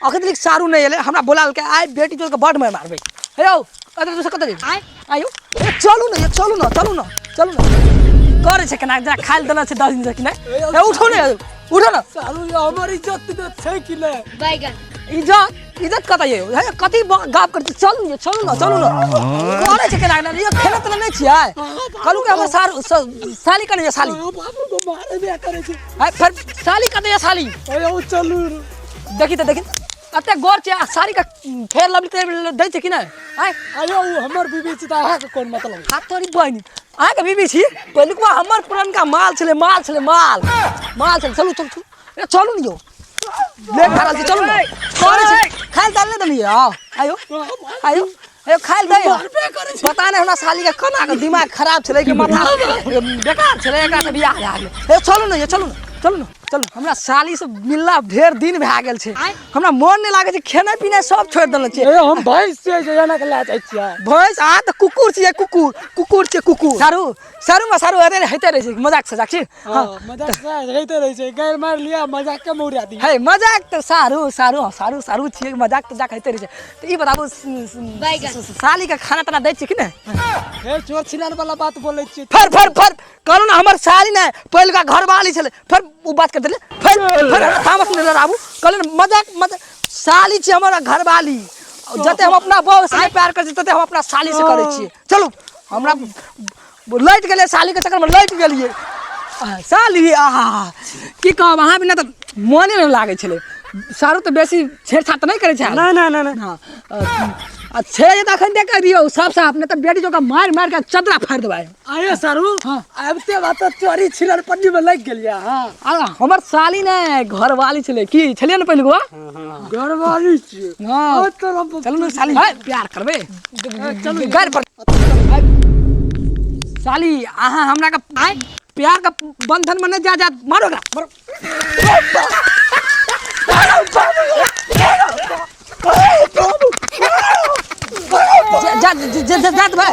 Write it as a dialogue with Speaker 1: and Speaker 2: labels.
Speaker 1: अखन सारू नहीं एले हमरा बोला के आइ बेटी जोर के बड में मारबे हे यौ अरे तू से कत आइ आयो चलू न करे छै केना जा खाइल देना छै 10 दिन से कि नहीं उठो न
Speaker 2: सारू हमर इज्जत छै कि नहीं
Speaker 3: बैगन
Speaker 1: इज्जत कत ये हे कथि गाप करते चलू न करे छै केना ये खेले त नहीं छियै कहलू के हमर साली कने साली
Speaker 2: बाबू को मारे बे करे छै
Speaker 1: फिर साली कते साली
Speaker 2: ए चलू
Speaker 1: देखी अते गोर छै सारी का फेर लबली दै छै कि नहीं
Speaker 2: आयो हमर बीबी छी त अहा के कोन मतलब
Speaker 1: हाथ तोरी बहनी अहा के बीबी छी पहिलुकवा हमर पुरनका माल छले चलू न यो ले खराल छी चलू न करे छै खाइल डाल दे दिया आयो खाइल दे पता नहीं हमरा साली के कना के दिमाग खराब छले के माथा बेकार छले एकरा से बियाह आ गेल चलू न हमरा साली से मिलला ढेर दिन भए गेल छै हमरा मन नहीं लागे छै खेनाइ पिनाइ सब छोड़ देले छै
Speaker 2: हम भैंस से जाना के ला जाय छियै
Speaker 1: भैंस आ त कुकुर छियै सारू अरे हेते रहे छै मजाक से जाक छी
Speaker 2: हां मजाक से हेते रहे छै गैर मार लिया मजाक के मौरिया दी
Speaker 1: है मजाक त सारू छियै मजाक त जाक हेते रहे छै त ई बताबू साली के खाना तना दै छै कि नहीं
Speaker 2: हे चोर छिनार वाला बात बोलै छी
Speaker 1: फर कहलू ना हमर साली ने पहिल का घर वाली छले फिर उ बात कर देले फिर तामस ने लड़ाबू कहले मजाक साली छी हमर घर वाली जते हम अपना बहू से प्यार कर छी तते हम अपना साली से करे छी चलू हमरा लट गेले साली के चक्कर में लट गेलिए साली आहा की कहब अहाँ बिना त मोने नहीं लागे छले सारू तो बेसी छेड़छाड़ त नहीं करे छै
Speaker 2: ना
Speaker 1: हां अच्छे ये तखन देख दियो सब साफ ने त बेटी जो का मार के चदरा फाड़ देबाय
Speaker 2: आयो सारू
Speaker 1: हां
Speaker 2: आबते बात चोरी छिलर पन्नी में लग गेलिया हां
Speaker 1: हमर साली ने घर वाली छले की छले न पहिले गो
Speaker 2: घर वाली छी
Speaker 1: हां चल न साली प्यार करबे चल घर पर साली आहा हमरा का प्यार का बंधन में न जा मारो एकरा जा भाई